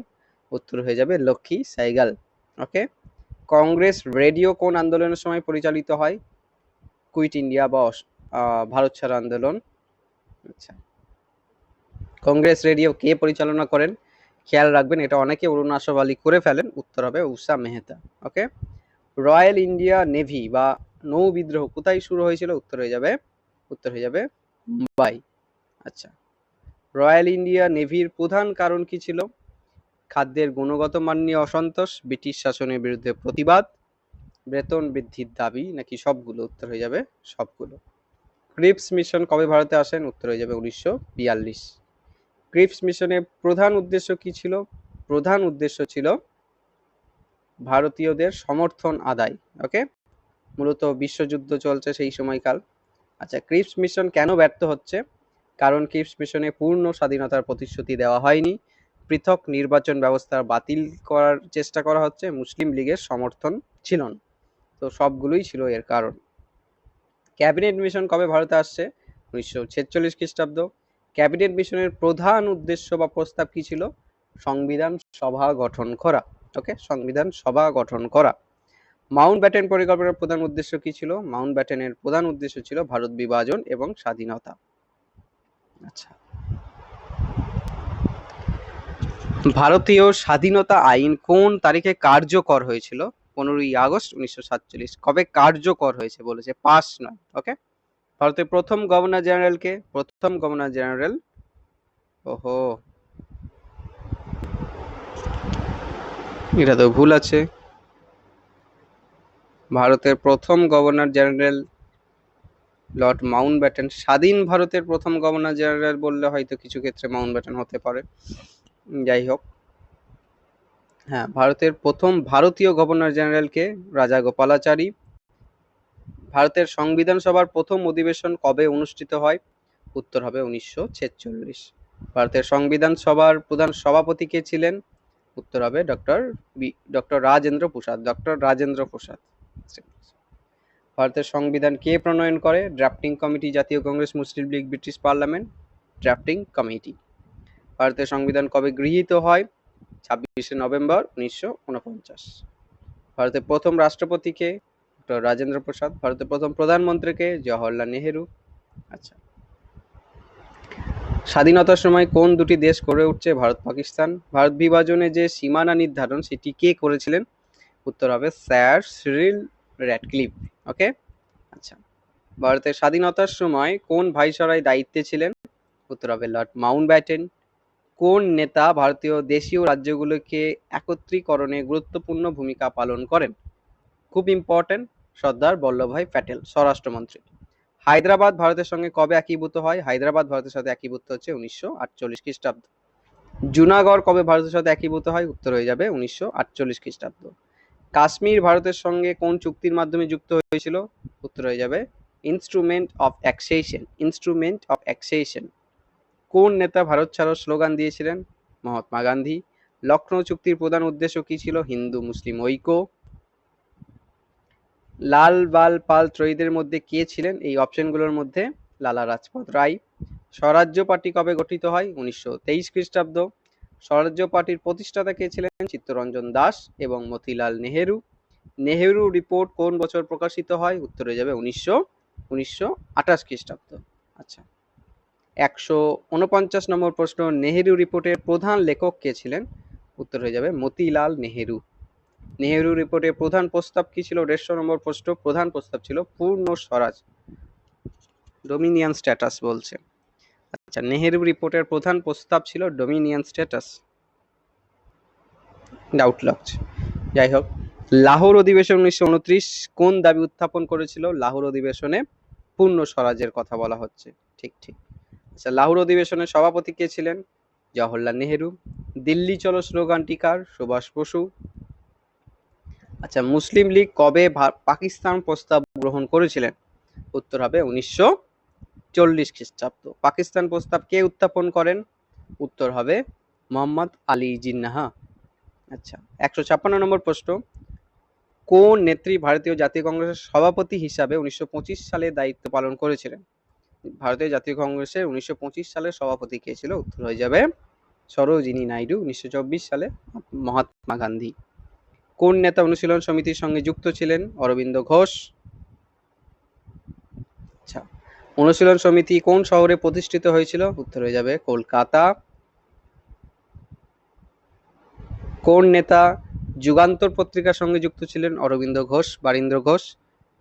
উত্তর হয়ে যাবে লক্ষ্মী সাইগাল। ওকে। কংগ্রেস রেডিও কোন আন্দোলনের সময় পরিচালিত হয়? কুইট ইন্ডিয়া বা ভারত ছাড়ো আন্দোলন। আচ্ছা, কংগ্রেস রেডিও কে পরিচালনা করেন? খেয়াল রাখবেন, এটা অনেকে অরুণ আসফ আলী করে ফেলেন। উত্তর হবে উষা মেহতা। ওকে। রয়্যাল ইন্ডিয়া নেভি বা নৌ বিদ্রোহ কোথায় শুরু হয়েছিল? উত্তর হয়ে যাবে মুম্বাই। আচ্ছা, রয়্যাল ইন্ডিয়া নেভির প্রধান কারণ কি ছিল? খাদ্যের গুণগত মান নিয়ে অসন্তোষ, ব্রিটিশ শাসনের বিরুদ্ধে প্রতিবাদ, বেতন বৃদ্ধির দাবি, নাকি সবগুলো? উত্তর হয়ে যাবে সবগুলো। ক্রিপস মিশন কবে ভারতে আসেন? উত্তর হয়ে যাবে 1942। ক্রিপস মিশনের প্রধান উদ্দেশ্য কি ছিল? প্রধান উদ্দেশ্য ছিল ভারতীয়দের সমর্থন আদায়। ওকে। মূলত বিশ্বযুদ্ধ চলছে সেই সময়কাল। আচ্ছা, ক্রিপস মিশন কেন ব্যর্থ হচ্ছে? কারণ ক্রিপস মিশনে পূর্ণ স্বাধীনতার প্রতিশ্রুতি দেওয়া হয়নি, পৃথক নির্বাচন ব্যবস্থা বাতিল করার চেষ্টা করা হচ্ছে, মুসলিম লীগের সমর্থন ছিল না। তো সবগুলোই ছিল এর কারণ। ক্যাবিনেট মিশন কবে ভারতে আসছে? 1946 খ্রিস্টাব্দ। ক্যাবিনেট মিশনের প্রধান উদ্দেশ্য বা প্রস্তাব কি ছিল? সংবিধান সভা গঠন করা। ওকে, সংবিধান সভা গঠন করা। মাউন্ট ব্যাটেন পরিকল্পনার প্রধান উদ্দেশ্য কি ছিল? মাউন্ট ব্যাটেনের প্রধান উদ্দেশ্য ছিল ভারত বিভাজন এবং স্বাধীনতা। আচ্ছা, ভারতীয় স্বাধীনতা আইন কোন তারিখে কার্যকর হয়েছিল? 15ই আগস্ট 1947। কবে কার্যকর হয়েছে বলেছে, পাস নয়। ওকে। ভারতের প্রথম গভর্নর জেনারেল কে? প্রথম গভর্নর জেনারেল, ওহো, এটা তো ভুল আছে। ভারতের প্রথম governor general Lord Mount Batten. স্বাধীন ভারতের প্রথম গভর্নর জেনারেল বললে হয়তো কিছু ক্ষেত্রে মাউন্ট ব্যাটেন হতে পারে। যাই হোক, হ্যাঁ, ভারতের প্রথম ভারতীয় গভর্নর জেনারেল কে? রাজা গোপালাচারী। ভারতের সংবিধান সভার প্রথম অধিবেশন কবে অনুষ্ঠিত হয়? উত্তর হবে 1946। ভারতের সংবিধান সভার প্রধান সভাপতি কে ছিলেন? উত্তর হবে ডক্টর রাজেন্দ্র প্রসাদ। ভারতের সংবিধান কে প্রণয়ন করে? ড্রাফটিং কমিটি, জাতীয় Congress, Muslim League, British parliament. Drafting committee. ভারতের সংবিধান কবে গৃহীত হয়? 26 নভেম্বর 1949। ভারতের প্রথম রাষ্ট্রপতিকে ডক্টর রাজেন্দ্র প্রসাদ। ভারতের প্রথম প্রধানমন্ত্রীকে জওহরলাল নেহেরু। আচ্ছা, স্বাধীনতার সময় কোন দুটি দেশ গড়ে উঠছে? ভারত পাকিস্তান। ভারত বিভাজনে যে সীমানা নির্ধারণ সেটি কে করেছিলেন? উত্তর হবে স্যার সিরিল র্যাডক্লিফ। ওকে। আচ্ছা, ভারতের স্বাধীনতার সময় কোন ভাইসরয় দায়িত্বে ছিলেন? উত্তর হবে লর্ড মাউন্টব্যাটেন। কোন নেতা ভারতীয় দেশীয় রাজ্যগুলোকে একত্রীকরণে গুরুত্বপূর্ণ ভূমিকা পালন করেন? খুব ইম্পর্টেন্ট, সর্দার বল্লভভাই প্যাটেল, স্বরাষ্ট্রমন্ত্রী। হায়দ্রাবাদ ভারতের সঙ্গে কবে একীভূত হয়? হায়দ্রাবাদ ভারতের সাথে একীভূত হচ্ছে 1948 খ্রিস্টাব্দ। জুনাগড় কবে ভারতের সাথে একীভূত হয়? উত্তর হয়ে যাবে 1948 খ্রিস্টাব্দ। কাশ্মীর ভারতের সঙ্গে কোন চুক্তির মাধ্যমে যুক্ত হয়েছিল? উত্তর হয়ে যাবে instrument of accession. Instrument of accession. কোন নেতা ভারত ছাড়ো স্লোগান দিয়েছিলেন? মহাত্মা গান্ধী। লখনৌ চুক্তির প্রধান উদ্দেশ্য কি ছিল? হিন্দু মুসলিম ঐক্য। লাল বাল পাল ত্রয়ীদের মধ্যে কে ছিলেন এই অপশনগুলোর মধ্যে? লালা রাজপথ রায়। স্বরাজ্য পার্টি কবে গঠিত হয়? 1923 খ্রিস্টাব্দ। স্বরাজ্য পার্টির প্রতিষ্ঠাতা কে ছিলেন? চিত্তরঞ্জন দাস এবং মতিলাল নেহেরু। নেহেরু রিপোর্ট কোন বছর প্রকাশিত হয়? উত্তর হয়ে যাবে 1928 খ্রিস্টাব্দ। আচ্ছা, 149 নম্বর প্রশ্ন, নেহেরু রিপোর্টের প্রধান লেখক কে ছিলেন? উত্তর হয়ে যাবে মতিলাল নেহেরু। নেহেরু রিপোর্টের প্রধান প্রস্তাব কি ছিল? 150 নম্বর প্রশ্ন, প্রধান প্রস্তাব ছিল পূর্ণ স্বরাজ, ডোমিনিয়ন স্ট্যাটাস বলছে। আচ্ছা, নেহেরু রিপোর্টের প্রধান প্রস্তাব ছিল ডোমিনিয়ন স্ট্যাটাস। ডাউট লাগছে, যাই হোক। লাহোর অধিবেশন 1929 কোন দাবি উত্থাপন করেছিল? লাহোর অধিবেশনে পূর্ণ স্বরাজের কথা বলা হচ্ছে। ঠিক ঠিক। আচ্ছা, লাহোর অধিবেশনের সভাপতি কে ছিলেন? জওহরলাল নেহেরু। দিল্লি চলো স্লোগানটি কার? সুভাষ বসু। আচ্ছা, মুসলিম লীগ কবে পাকিস্তান প্রস্তাব গ্রহণ করেছিলেন? উত্তর হবে 1940 খ্রিস্টাব্দ। পাকিস্তান প্রস্তাব কে উত্থাপন করেন? উত্তর হবে মোহাম্মদ আলী জিন্নাহ। আচ্ছা, 156 নম্বর প্রশ্ন, কোন নেত্রী ভারতীয় জাতীয় কংগ্রেসের সভাপতি হিসাবে 1925 সালে দায়িত্ব পালন করেছিলেন? ভারতীয় জাতীয় কংগ্রেসের 1925 সালের সভাপতি কে ছিল? উত্তর হয়ে যাবে সরোজিনী নাইডু। 1924 সালে মহাত্মা গান্ধী। কোন নেতা অনুশীলন সমিতির সঙ্গে যুক্ত ছিলেন? অরবিন্দ ঘোষ। আচ্ছা, অনুশীলন সমিতি কোন শহরে প্রতিষ্ঠিত হয়েছিল? উত্তর হয়ে যাবে কলকাতা। কোন নেতা যুগান্তর পত্রিকার সঙ্গে যুক্ত ছিলেন? অরবিন্দ ঘোষ, বারীন্দ্র ঘোষ,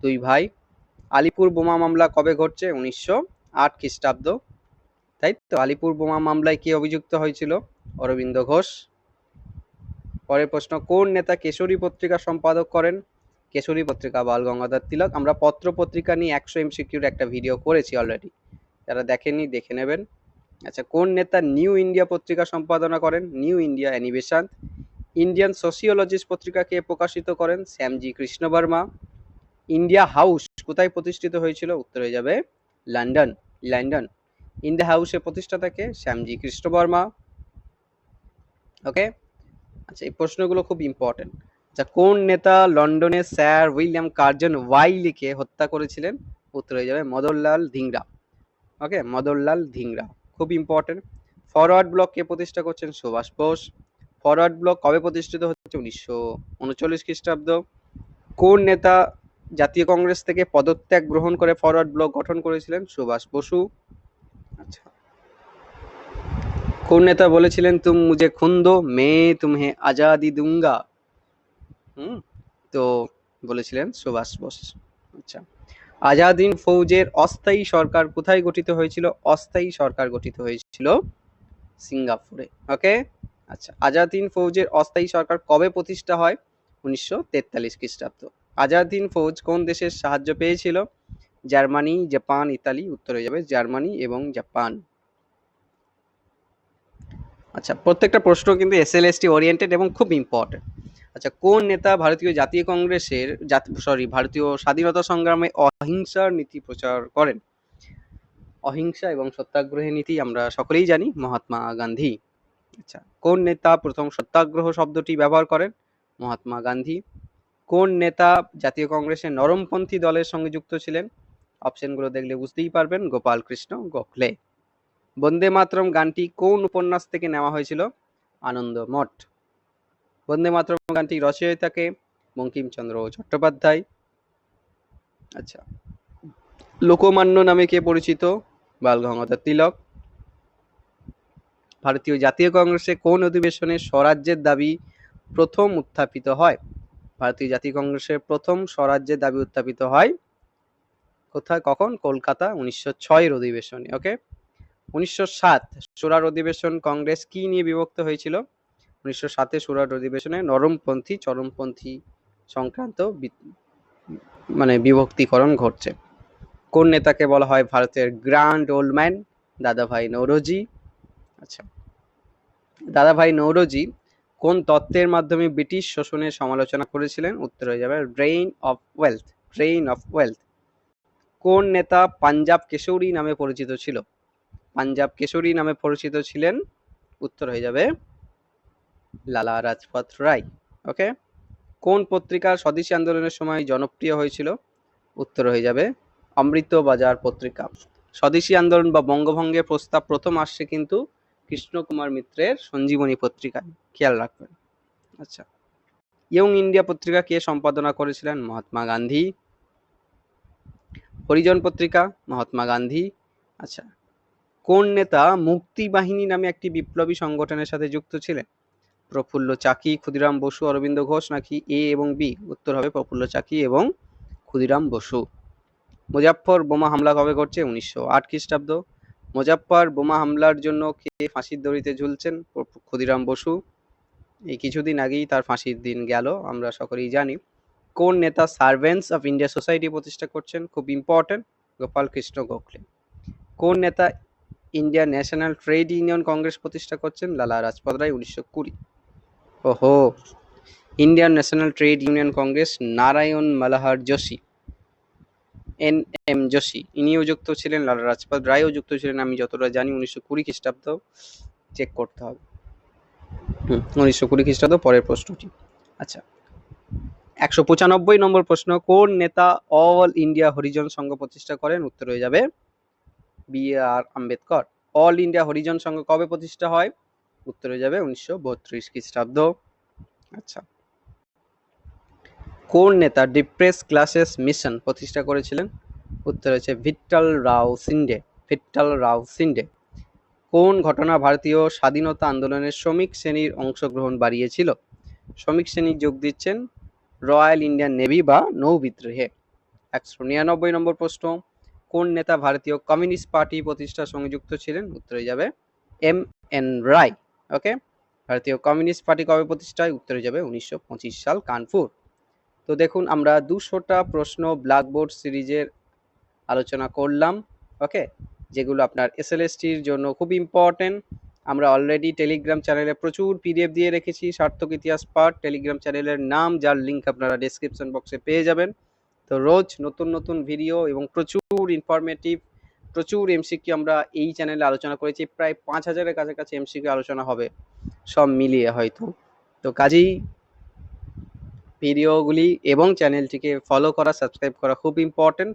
দুই ভাই। আলিপুর বোমা মামলা কবে ঘটছে? 1908 খ্রিস্টাব্দ। তাই তো, আলিপুর বোমা মামলায় কে অভিযুক্ত হয়েছিল? অরবিন্দ ঘোষ। পরের প্রশ্ন, কোন নেতা কেশরী পত্রিকা সম্পাদক করেন? কেশরী পত্রিকা বাল গঙ্গাধর তিলক। আমরা পত্র পত্রিকা নিয়ে 100 MCQর একটা ভিডিও করেছি অলরেডি, যারা দেখেননি দেখে নেবেন। আচ্ছা, কোন নেতা নিউ ইন্ডিয়া পত্রিকা সম্পাদনা করেন? New India Annie Besant. Indian Sociologist পত্রিকা কে প্রকাশিত করেন? শ্যামজি কৃষ্ণ বর্মা। ইন্ডিয়া হাউস কোথায় প্রতিষ্ঠিত হয়েছিল? উত্তর হয়ে যাবে লন্ডন। লন্ডন। ইন্ডিয়া হাউসের প্রতিষ্ঠাতা কে? শ্যামজি কৃষ্ণ বর্মা। ওকে। আচ্ছা, এই প্রশ্নগুলো খুব ইম্পর্টেন্ট। আচ্ছা, কোন নেতা লন্ডনে স্যার উইলিয়াম কার্জন ওয়াইলিকে হত্যা করেছিলেন? উত্তর হয়ে যাবে মদনলাল ধিংরা। ওকে, মদনলাল ধিংরা, খুব ইম্পর্টেন্ট। ফরওয়ার্ড ব্লক কে প্রতিষ্ঠা করছেন? সুভাষ বোস। ফরওয়ার্ড ব্লক কবে প্রতিষ্ঠিত হচ্ছে? 1939 খ্রিস্টাব্দ। কোন নেতা জাতীয় কংগ্রেস থেকে পদত্যাগ গ্রহণ করে ফরওয়ার্ড ব্লক গঠন করেছিলেন? সুভাষ বসু। আচ্ছা, কোন নেতা বলেছিলেন তুম মুঝে খুন দো মে তুমহে আজাদি দুঙ্গা? তো বলেছিলেন সুভাষ বোস। আচ্ছা, আজাদ হিন্দ ফৌজের অস্থায়ী সরকার কোথায় গঠিত হয়েছিল? অস্থায়ী সরকার গঠিত হয়েছিল সিঙ্গাপুরে। ওকে। আচ্ছা, আজাদ হিন্দ ফৌজের অস্থায়ী সরকার কবে প্রতিষ্ঠা হয়? 1943 খ্রিস্টাব্দ। আজাদ হিন্দ ফৌজ কোন দেশের সাহায্য পেয়েছিল? Germany, Japan, Italy. উত্তর হয়ে যাবে জার্মানি এবং জাপান। আচ্ছা, প্রত্যেকটা প্রশ্ন কিন্তু SLST ওরিয়েন্টেড এবং খুব ইম্পর্টেন্ট। আচ্ছা, কোন নেতা ভারতীয় জাতীয় কংগ্রেসের ভারতীয় স্বাধীনতা সংগ্রামে অহিংসার নীতি প্রচার করেন? অহিংসা এবং সত্যাগ্রহের নীতি আমরা সকলেই জানি, মহাত্মা গান্ধী। আচ্ছা, কোন নেতা প্রথম সত্যাগ্রহ শব্দটি ব্যবহার করেন? মহাত্মা গান্ধী। কোন নেতা জাতীয় কংগ্রেসের নরমপন্থী দলের সঙ্গে যুক্ত ছিলেন? অপশনগুলো দেখলে বুঝতেই পারবেন, গোপাল কৃষ্ণ গোখলে। বন্দে মাতরম গানটি কোন উপন্যাস থেকে নেওয়া হয়েছিল? আনন্দমঠ। বন্দে মাতরম গানটি রচয়িতাকে বঙ্কিমচন্দ্র চট্টোপাধ্যায়। আচ্ছা, লোকমান্য নামে কে পরিচিত? বাল গঙ্গাধর তিলক। ভারতীয় জাতীয় কংগ্রেসে কোন অধিবেশনে স্বরাজ্যের দাবি প্রথম উত্থাপিত হয়? ভারতীয় জাতীয় কংগ্রেসের প্রথম স্বরাজ্যের দাবি উত্থাপিত হয় কোথায়, কখন? কলকাতা 1906 অধিবেশনে। ওকে। 1907 সুরাট অধিবেশন কংগ্রেস কি নিয়ে বিভক্ত হয়েছিল? 1907 সুরাট অধিবেশনে নরমপন্থী চরমপন্থী সংক্রান্ত বিভক্তিকরণ ঘটছে। কোন নেতাকে বলা হয় ভারতের গ্র্যান্ড ওল্ড ম্যান? দাদাভাই নৌরোজি। আচ্ছা, দাদাভাই নৌরোজি কোন তত্ত্বের মাধ্যমে ব্রিটিশ শোষণের সমালোচনা করেছিলেন? উত্তর হয়ে যাবে drain of wealth. Drain of wealth. কোন নেতা পাঞ্জাব কেশরী নামে পরিচিত ছিল? পাঞ্জাব কেশরী নামে পরিচিত ছিলেন, উত্তর হয়ে যাবে লালা রাজপথ রায়। ওকে। কোন পত্রিকা স্বদেশী আন্দোলনের সময় জনপ্রিয় হয়েছিল? উত্তর হয়ে যাবে অমৃত বাজার পত্রিকা। স্বদেশী আন্দোলন বা বঙ্গভঙ্গের প্রস্তাব প্রথম আসছে কিন্তু কৃষ্ণ কুমার মিত্রের সঞ্জীবনী পত্রিকায়, খেয়াল রাখবেন। আচ্ছা, ইয়ং ইন্ডিয়া পত্রিকা কে সম্পাদনা করেছিলেন? মহাত্মা গান্ধী। হরিজন পত্রিকা মহাত্মা গান্ধী। আচ্ছা, কোন নেতা মুক্তি বাহিনী নামে একটি বিপ্লবী সংগঠনের সাথে যুক্ত ছিলেন? প্রফুল্ল চাকি, ক্ষুদিরাম বসু, অরবিন্দ ঘোষ, নাকি এ এবং বি? উত্তর হবে প্রফুল্ল চাকি এবং ক্ষুদিরাম বসু। মুজাফফর বোমা হামলা কবে ঘটছে? 1908 খ্রিস্টাব্দ। মুজাফফর বোমা হামলার জন্য কে ফাঁসির দড়িতে ঝুলছেন? ক্ষুদিরাম বসু। এই কিছুদিন আগেই তার ফাঁসির দিন গেল, আমরা সকলেই জানি। কোন নেতা সার্ভেন্টস অফ ইন্ডিয়া সোসাইটি প্রতিষ্ঠা করছেন? খুব ইম্পর্টেন্ট, গোপাল কৃষ্ণ গোখলে। কোন নেতা Indian National Trade Union Congress প্রতিষ্ঠা করছেন? লালা রাজপথ রায় 1920। ওহো, Indian National Trade Union Congress Narayan Malhar Joshi, NM Joshi, ইনিও যুক্ত ছিলেন, লালা রাজপথ রায়ও যুক্ত ছিলেন, আমি যতটা জানি 1920 খ্রিস্টাব্দ। চেক করতে হবে। 1920 খ্রিস্টাব্দ পরের প্রশ্নটি। আচ্ছা, 195 নম্বর প্রশ্ন, কোন নেতা অল ইন্ডিয়া হরিজন সংঘ প্রতিষ্ঠা করেন? উত্তর হয়ে যাবে BR Ambedkar. All India Harijan Sangh কবে প্রতিষ্ঠা হয়? উত্তর হয়ে যাবে 1932 খ্রিস্টাব্দ। আচ্ছা, কোন নেতা ডিপ্রেস ক্লাসেস মিশন প্রতিষ্ঠা করেছিলেন? উত্তর হচ্ছে ভিট্টল রাও সিন্ডে। ভিট্টল রাও সিন্ডে। কোন ঘটনা ভারতীয় স্বাধীনতা আন্দোলনের শ্রমিক শ্রেণীর অংশগ্রহণ বাড়িয়েছিল? শ্রমিক শ্রেণী যোগ দিচ্ছেন রয়্যাল ইন্ডিয়ান নেভি বা নৌ বিদ্রোহে। 199 নম্বর প্রশ্ন, কোন নেতা ভারতীয় কমিউনিস্ট পার্টি প্রতিষ্ঠার সঙ্গে যুক্ত ছিলেন? উত্তর হয়ে যাবে MN রায়। ওকে। ভারতীয় কমিউনিস্ট পার্টি কবে প্রতিষ্ঠা হয়? উত্তর হয়ে যাবে 1925 সাল, কানপুর। তো দেখুন, আমরা 200টা প্রশ্ন ব্ল্যাকবোর্ড সিরিজের আলোচনা করলাম। ওকে, যেগুলো আপনার SLSTর জন্য খুব ইম্পর্টেন্ট। আমরা অলরেডি টেলিগ্রাম চ্যানেলে প্রচুর PDF দিয়ে রেখেছি, সার্থক ইতিহাস পাঠ টেলিগ্রাম চ্যানেলের নাম, যার লিঙ্ক আপনারা ডেসক্রিপশন বক্সে পেয়ে যাবেন। তো রোজ নতুন নতুন ভিডিও এবং প্রচুর ইনফরমেটিভ, প্রচুর MCQ আমরা এই চ্যানেলে আলোচনা করেছি। প্রায় 5000-এর কাছাকাছি MCQ আলোচনা হবে সব মিলিয়ে হয়তো। তো কাজেই ভিডিওগুলি এবং চ্যানেলটিকে ফলো করা, সাবস্ক্রাইব করা খুব ইম্পর্টেন্ট।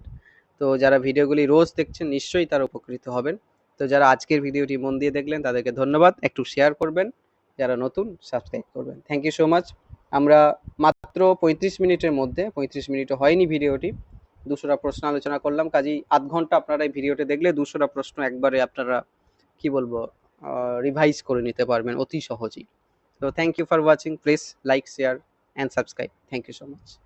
তো যারা ভিডিওগুলি রোজ দেখছেন নিশ্চয়ই তারা উপকৃত হবেন। তো যারা আজকের ভিডিওটি মন দিয়ে দেখলেন তাদেরকে ধন্যবাদ, একটু শেয়ার করবেন, যারা নতুন সাবস্ক্রাইব করবেন। Thank you so much. আমরা মাত্র 35 মিনিটের মধ্যে, 35 মিনিটও হয়নি ভিডিওটি, 200টা প্রশ্ন আলোচনা করলাম। কাজেই আধ ঘন্টা আপনারা এই ভিডিওটি দেখলে 200টা প্রশ্ন একবারে আপনারা কি বলবো রিভাইজ করে নিতে পারবেন অতি সহজেই। তো thank you for watching. Please like, share and subscribe. Thank you so much.